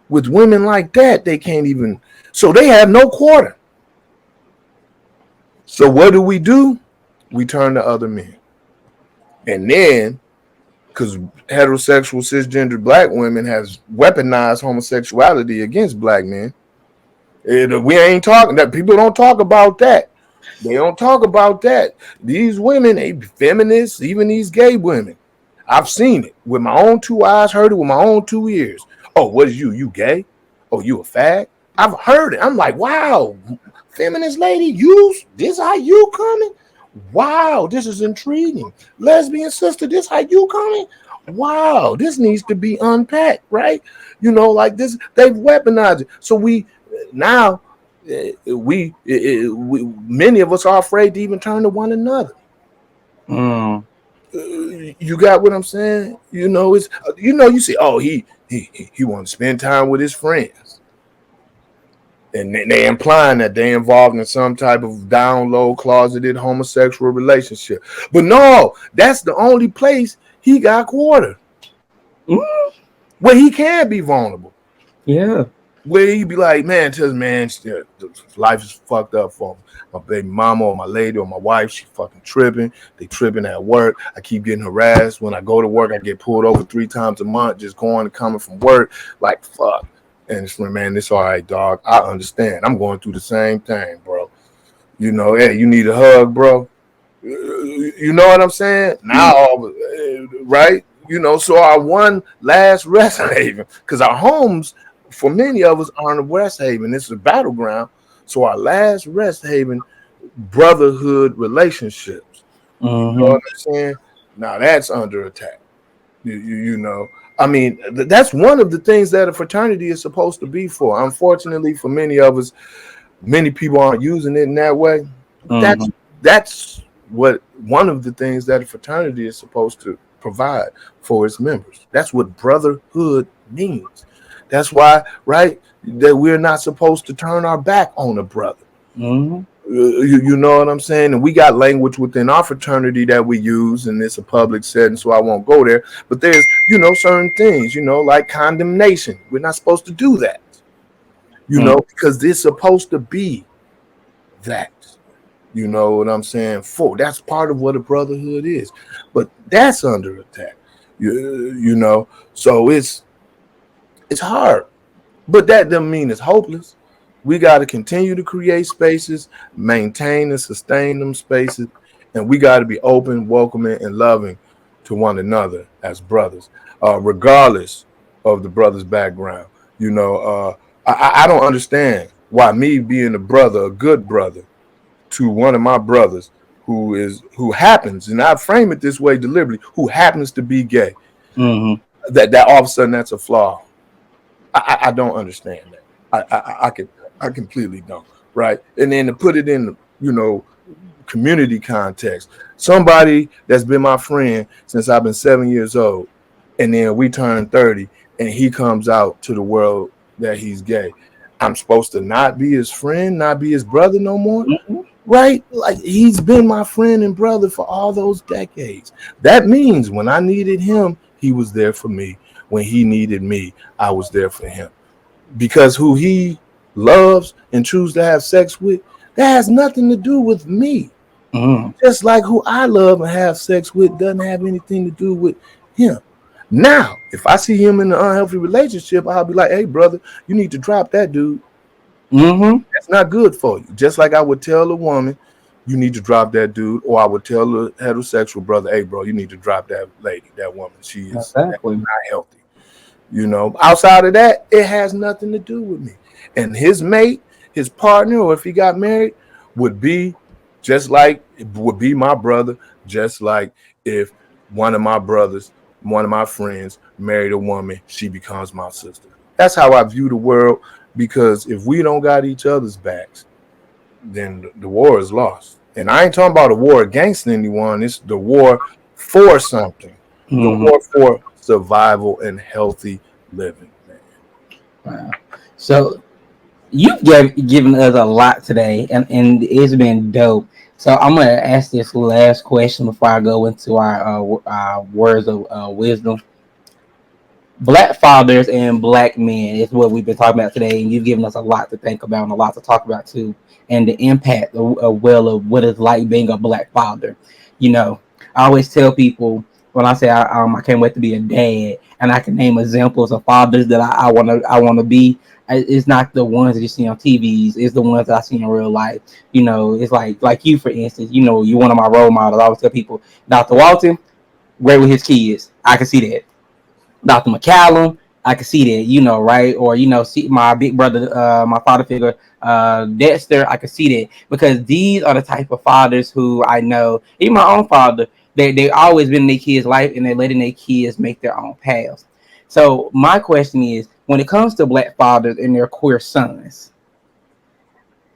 with women like that, they can't even. So they have no quarter. So what do? We turn to other men, and then because heterosexual cisgender Black women has weaponized homosexuality against Black men. We ain't talking that. People don't talk about that. They don't talk about that. These women, they feminists, even these gay women. I've seen it with my own two eyes, heard it with my own 2 ears. Oh, what is you? You gay? Oh, you a fag? I've heard it. I'm like, wow, feminist lady, this how you coming? Wow, this is intriguing. Lesbian sister, this how you coming? Wow, this needs to be unpacked, right? Like this, they've weaponized it. So now many of us are afraid to even turn to one another. You got what I'm saying? It's you see, oh, he wants to spend time with his friends, and they implying that they involved in some type of down low closeted homosexual relationship. But no, that's the only place he got quarter, where he can be vulnerable. Yeah. Where he be like, man, life is fucked up for me. My baby mama or my lady or my wife, she fucking tripping. They tripping at work. I keep getting harassed. When I go to work, I get pulled over 3 times a month just going and coming from work. Like, fuck. And it's like, man, it's all right, dog. I understand. I'm going through the same thing, bro. Hey, you need a hug, bro. You know what I'm saying? Now, right? So our one last rest haven, because our homes, for many of us, aren't a rest haven. It's a battleground. So our last rest haven, brotherhood relationships. You know what I'm saying? Now that's under attack. I mean, that's one of the things that a fraternity is supposed to be for. Unfortunately, for many of us, many people aren't using it in that way. That's what one of the things that a fraternity is supposed to provide for its members. That's what brotherhood means. That's why, right, that we're not supposed to turn our back on a brother. You know what I'm saying? And we got language within our fraternity that we use, and it's a public setting, so I won't go there. But there's, certain things, like condemnation. We're not supposed to do that. you know, because it's supposed to be that. You know what I'm saying? That's part of what a brotherhood is, but that's under attack. You know, so it's hard, but that doesn't mean it's hopeless. We got to continue to create spaces, maintain and sustain them spaces, and we got to be open, welcoming, and loving to one another as brothers, regardless of the brother's background. You know, I don't understand why me being a brother, a good brother, to one of my brothers who happens, and I frame it this way deliberately, who happens to be gay, that all of a sudden that's a flaw. I don't understand that. I completely don't. Right. And then to put it in, you know, community context, somebody that's been my friend since I've been 7 years old, and then we turn 30 and he comes out to the world that he's gay. I'm supposed to not be his friend, not be his brother no more. Right? Like, he's been my friend and brother for all those decades. That means when I needed him, he was there for me. When he needed me, I was there for him. Because who he loves and chooses to have sex with, that has nothing to do with me. Just like who I love and have sex with doesn't have anything to do with him. Now, if I see him in an unhealthy relationship, I'll be like, hey, brother, you need to drop that dude. That's not good for you. Just like I would tell a woman, you need to drop that dude, or I would tell a heterosexual brother, hey, bro, you need to drop that lady, that woman. She is not healthy. You know, outside of that, it has nothing to do with me. And his mate, his partner, or if he got married, would be just like, it would be my brother, just like if one of my brothers, one of my friends married a woman, she becomes my sister. That's how I view the world. Because if we don't got each other's backs, then the war is lost. And I ain't talking about a war against anyone. It's the war for something. The war for survival and healthy living. Wow. So you've given us a lot today, and it's been dope. So I'm going to ask this last question before I go into our words of wisdom. Black fathers and black men is what we've been talking about today, and you've given us a lot to think about and a lot to talk about too, and the impact of what it's like being a black father. You know, I always tell people when I say I can't wait to be a dad, and I can name examples of fathers that I want to be. It's not the ones that you see on TVs; it's the ones that I see in real life. You know, it's like you, for instance. You know, you're one of my role models. I always tell people, Dr. Walton, great with his kids. I can see that. Dr. McCallum, I can see that, you know, right? Or, you know, see my big brother, my father figure, Dexter, I can see that. Because these are the type of fathers who I know, even my own father, they always been in their kids' life and they're letting their kids make their own paths. So my question is, when it comes to black fathers and their queer sons,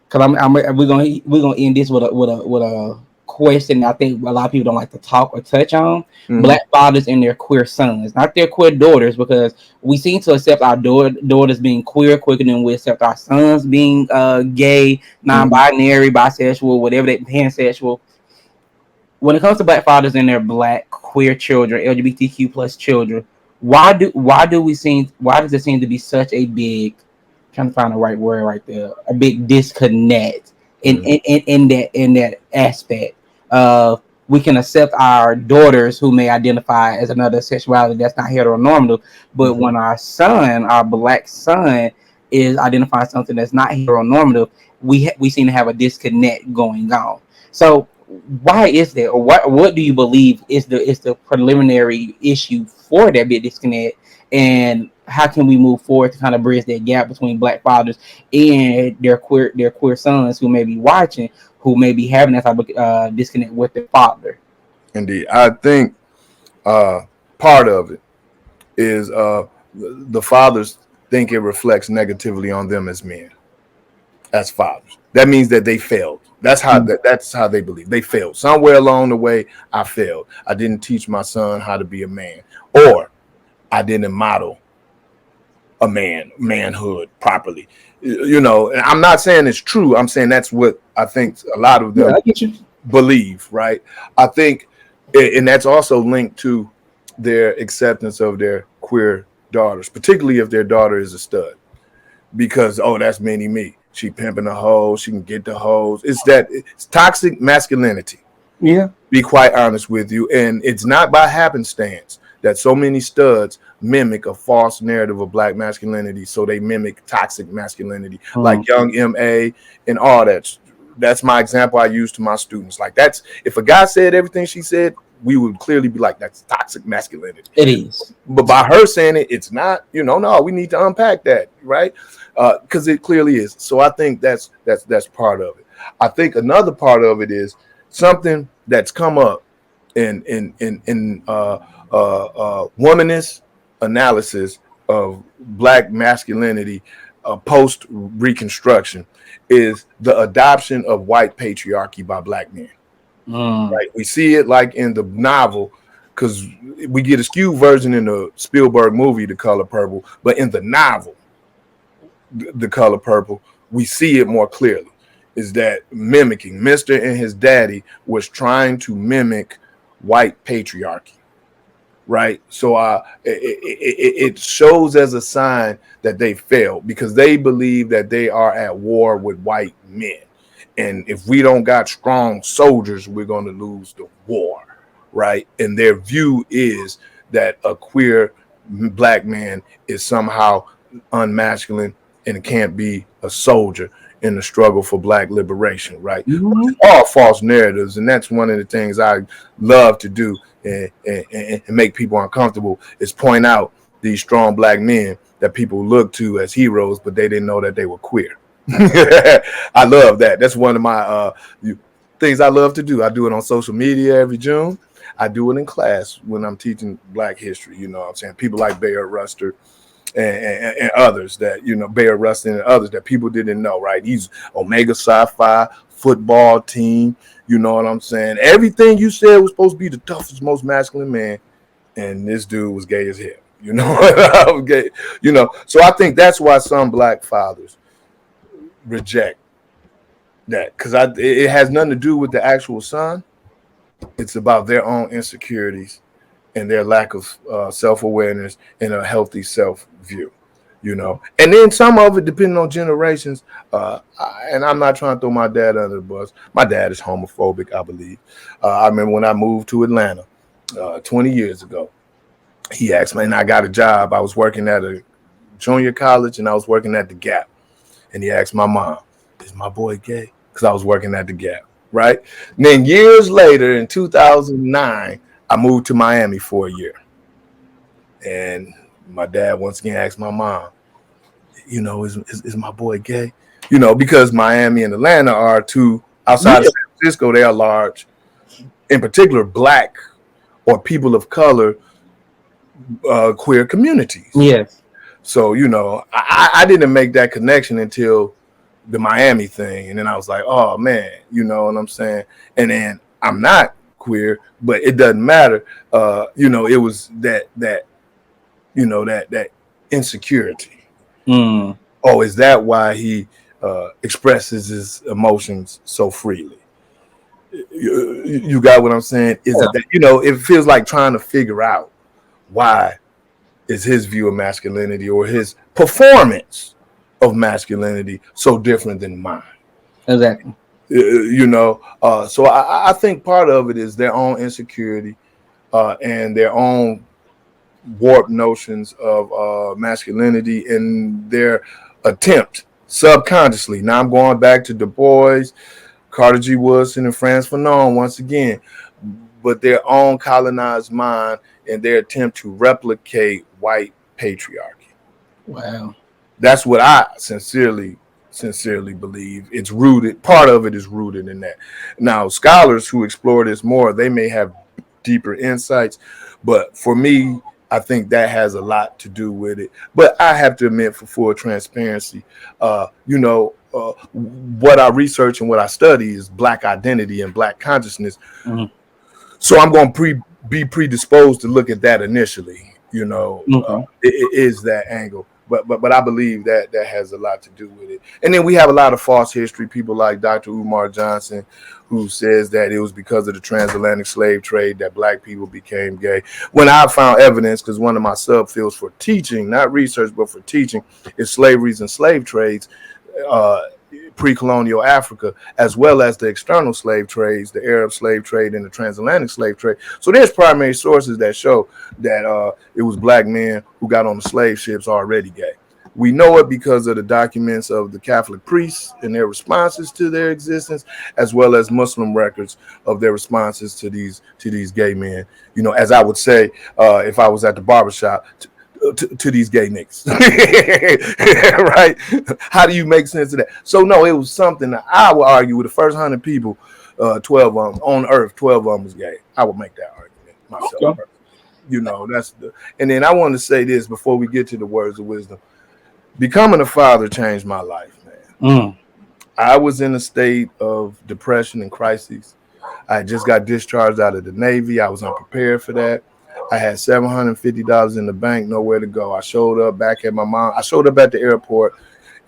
because we're gonna end this with a question I think a lot of people don't like to talk or touch on. Black fathers and their queer sons, not their queer daughters, because we seem to accept our daughters being queer quicker than we accept our sons being gay, non-binary, bisexual, whatever they pansexual. When it comes to black fathers and their black queer children, LGBTQ plus children, why does it seem to be such a big, trying to find the right word right there, a big disconnect in that aspect of we can accept our daughters who may identify as another sexuality that's not heteronormative, but when our black son is identifying something that's not heteronormative, we seem to have a disconnect going on. So why is that, or what do you believe is the preliminary issue for that big disconnect, and how can we move forward to kind of bridge that gap between black fathers and their queer sons who may be watching, who may be having that type of disconnect with their father? Indeed. I think part of it is the fathers think it reflects negatively on them as men, as fathers. That means that they failed. That's how they believe. They failed. Somewhere along the way, I failed. I didn't teach my son how to be a man, or I didn't model a manhood properly. You know, and I'm not saying it's true. I'm saying that's what I think a lot of them believe, right? I think, and that's also linked to their acceptance of their queer daughters, particularly if their daughter is a stud. because that's mini me. She pimping the hoes, she can get the hoes. It's toxic masculinity. Yeah. Be quite honest with you, and it's not by happenstance that so many studs mimic a false narrative of black masculinity, so they mimic toxic masculinity, like Young M.A. and all that. That's my example I use to my students. Like, that's, if a guy said everything she said, we would clearly be like, that's toxic masculinity. It is. But by her saying it, it's not. No, we need to unpack that, right? Because it clearly is. So I think that's part of it. I think another part of it is something that's come up in womanist analysis of black masculinity post Reconstruction is the adoption of white patriarchy by black men. Right, we see it like in the novel, because we get a skewed version in the Spielberg movie, The Color Purple, but in the novel, The Color Purple, we see it more clearly. Is that mimicking Mr. and his daddy was trying to mimic white patriarchy, right? So it shows as a sign that they failed because they believe that they are at war with white men. And if we don't got strong soldiers, we're going to lose the war, right? And their view is that a queer black man is somehow unmasculine and can't be a soldier in the struggle for black liberation, right? All false narratives, and that's one of the things I love to do and make people uncomfortable is point out these strong black men that people look to as heroes, but they didn't know that they were queer. I love that. That's one of my things I love to do. I do it on social media every June. I do it in class when I'm teaching Black history. You know what I'm saying? People like Bayard Rustin and others that, Bayard Rustin and others that people didn't know, right? He's Omega Psi Phi football team. You know what I'm saying? Everything you said was supposed to be the toughest, most masculine man. And this dude was gay as hell. I was gay. So I think that's why some black fathers reject that, because it has nothing to do with the actual son. It's about their own insecurities and their lack of self-awareness and a healthy self-view, and then some of it, depending on generations, and I'm not trying to throw my dad under the bus. My dad is homophobic, I believe. I remember when I moved to Atlanta 20 years ago, he asked me, and I got a job. I was working at a junior college and I was working at the Gap. And he asked my mom, is my boy gay? Because I was working at the Gap, right? And then years later, in 2009, I moved to Miami for a year. And my dad once again asked my mom, is my boy gay? Because Miami and Atlanta are two, outside of San Francisco, they are large, in particular, black or people of color, queer communities. Yes. So, I didn't make that connection until the Miami thing. And then I was like, oh, man, you know what I'm saying? And then I'm not queer, but it doesn't matter. It was that insecurity. Oh, is that why he expresses his emotions so freely? You got what I'm saying? Is it that, it feels like trying to figure out why is his view of masculinity or his performance of masculinity so different than mine? Exactly. So I think part of it is their own insecurity and their own warped notions of masculinity and their attempt subconsciously. Now I'm going back to Du Bois, Carter G. Woodson, and Frantz Fanon once again, but their own colonized mind and their attempt to replicate white patriarchy. Wow. That's what I sincerely believe. It's rooted, part of it is rooted in that. Now, scholars who explore this more, they may have deeper insights, but for me, I think that has a lot to do with it. But I have to admit, for full transparency, what I research and what I study is Black identity and Black consciousness. Mm-hmm. So I'm going to be predisposed to look at that initially. It is that angle. but I believe that has a lot to do with it. And then we have a lot of false history. People like Dr. Umar Johnson, who says that it was because of the transatlantic slave trade that black people became gay. When I found evidence, because one of my subfields for teaching, not research, but for teaching, is slaveries and slave trades, pre-colonial Africa, as well as the external slave trades, the Arab slave trade and the transatlantic slave trade. So there's primary sources that show that it was black men who got on the slave ships already gay. We know it because of the documents of the Catholic priests and their responses to their existence, as well as Muslim records of their responses to these gay men. You know, as I would say, if I was at the barbershop, to these gay niggas. Right? How do you make sense of that? So no, it was something that I would argue with the first 100 people, 12 of them on earth, 12 of them was gay. I would make that argument myself. Okay. You know, and then I want to say this before we get to the words of wisdom. Becoming a father changed my life, man. I was in a state of depression and crises. I just got discharged out of the Navy. I was unprepared for that. I had $750 in the bank, nowhere to go. I showed up back at my mom. I showed up at the airport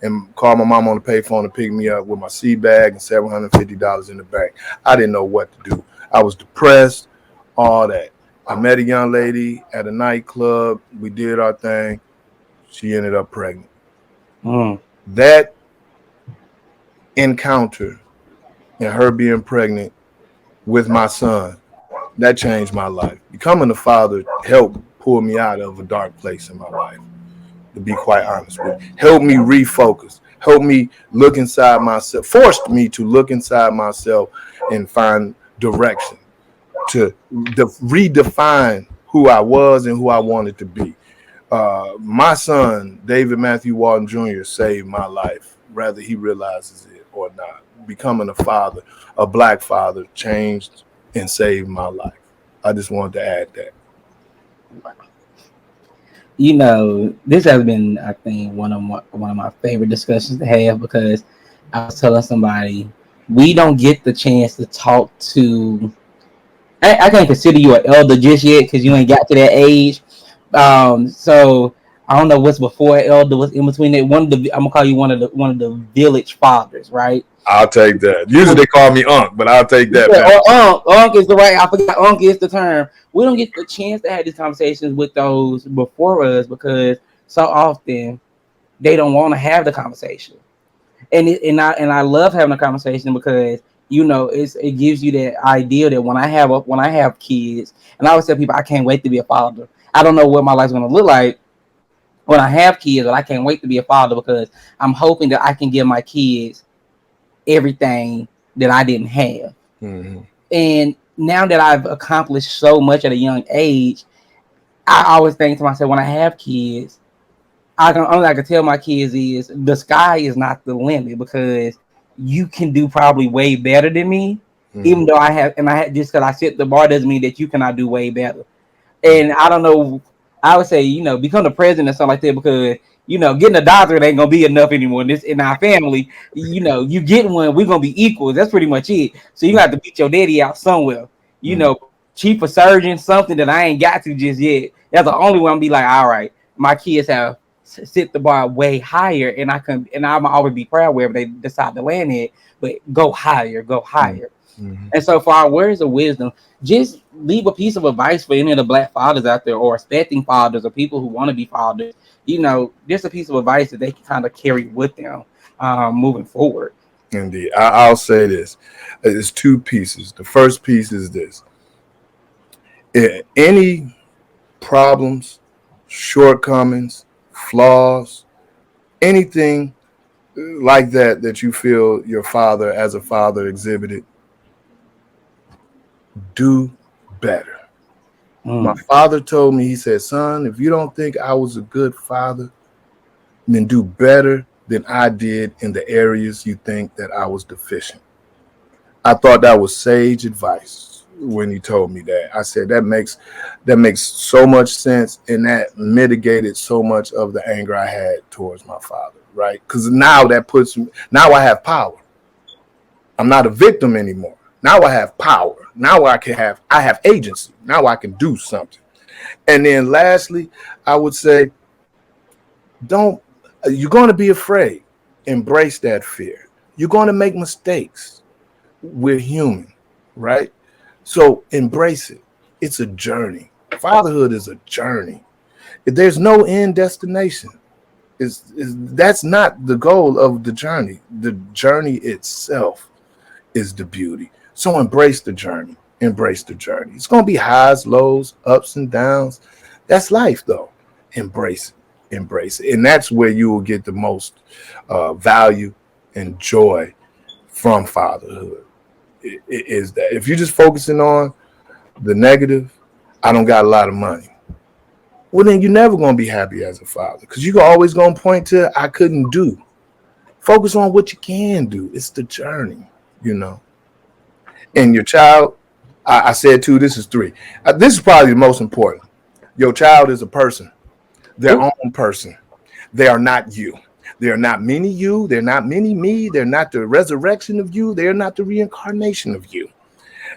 and called my mom on the payphone to pick me up with my sea bag and $750 in the bank. I didn't know what to do. I was depressed, all that. I met a young lady at a nightclub. We did our thing. She ended up pregnant. That encounter and her being pregnant with my son, that changed my life. Becoming a father helped pull me out of a dark place in my life, to be quite honest with you. Helped me refocus, helped me look inside myself, forced me to look inside myself and find direction, to redefine who I was and who I wanted to be. My son, David Matthew Walton Jr., saved my life, whether he realizes it or not. Becoming a father, a black father, changed and saved my life. I just wanted to add that. You know, this has been, I think, one of my favorite discussions to have, because I was telling somebody, we don't get the chance to talk to. I can't consider you an elder just yet because you ain't got to that age. So I don't know what's before elder, what's in between that. I'm gonna call you one of the village fathers, right? I'll take that. Usually they call me Unc, but I'll take that. Yeah, Unc is the right. I forgot Unc is the term. We don't get the chance to have these conversations with those before us because so often they don't want to have the conversation. And I love having a conversation because, you know, it gives you that idea that when I have kids, and I always tell people I can't wait to be a father. I don't know what my life's gonna look like when I have kids, but I can't wait to be a father because I'm hoping that I can give my kids everything that I didn't have. Mm-hmm. And now that I've accomplished so much at a young age, I always think to myself, when I have kids, only I can tell my kids is the sky is not the limit, because you can do probably way better than me. Mm-hmm. Even though just because I set the bar doesn't mean that you cannot do way better. And I don't know, I would say, you know, become the president or something like that, because, you know, getting a doctorate ain't gonna be enough anymore. In our family, you know, you get one, we're gonna be equals. That's pretty much it. So you have to beat your daddy out somewhere. You know, chief of surgeon, something that I ain't got to just yet. That's the only way I'm be like, all right, my kids have set the bar way higher, and I'm always be proud wherever they decide to land it. But go higher. Mm-hmm. And so for our words of wisdom, just leave a piece of advice for any of the black fathers out there, or expecting fathers, or people who want to be fathers. You know, just a piece of advice that they can kind of carry with them moving forward. Indeed. I'll say this. It's two pieces. The first piece is this. Any problems, shortcomings, flaws, anything like that you feel your father as a father exhibited, do better. My father told me, he said, son, if you don't think I was a good father, then do better than I did in the areas you think that I was deficient. I thought that was sage advice when he told me that. I said, that makes so much sense, and that mitigated so much of the anger I had towards my father, right? Because now I have power. I'm not a victim anymore. Now I have power. Now I have agency. Now I can do something. And then lastly, I would say, Don't, you're going to be afraid. Embrace that fear. You're going to make mistakes. We're human, right? So embrace it. It's a journey. Fatherhood is a journey. There's no end destination. That's not the goal of the journey. The journey itself is the beauty. So embrace the journey. Embrace the journey. It's going to be highs, lows, ups and downs. That's life, though. Embrace it. Embrace it. And that's where you will get the most value and joy from fatherhood. Is that if you're just focusing on the negative, I don't got a lot of money. Well, then you're never going to be happy as a father because you're always going to point to I couldn't do. Focus on what you can do. It's the journey, you know. And your child, I said two, this is three. This is probably the most important. Your child is a person, their own person. They are not you. They are not mini you. They're not mini me. They're not the resurrection of you. They're not the reincarnation of you.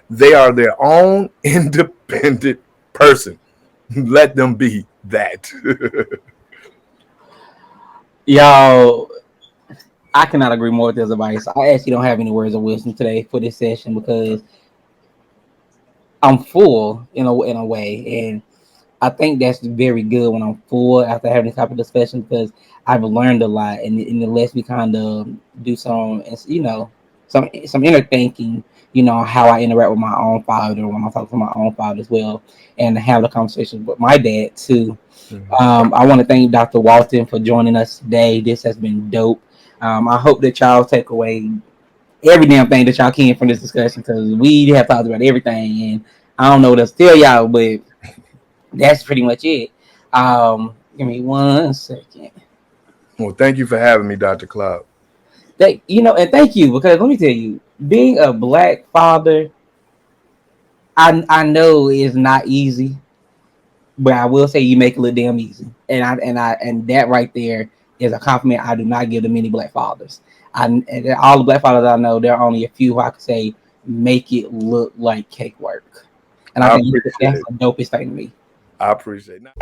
They are their own independent person. Let them be that. Yo, I cannot agree more with this advice. I actually don't have any words of wisdom today for this session because I'm full in a way, and I think that's very good when I'm full after having this type of discussion because I've learned a lot, and it lets me kind of do some inner thinking. How I interact with my own father when I talk to my own father as well, and have the conversation with my dad too. I want to thank Dr. Walton for joining us today. This has been dope. I hope that y'all take away every damn thing that y'all can from this discussion because we have talked about everything, and I don't know what else to tell y'all, but that's pretty much it. Give me 1 second. Well, thank you for having me, Dr. Cloud. And thank you because let me tell you, being a black father, I know is not easy, but I will say you make it look damn easy, and that right there is a compliment I do not give to many black fathers. And all the black fathers I know, there are only a few who I could say make it look like cake work, and I think that's the dopest thing to me. I appreciate it.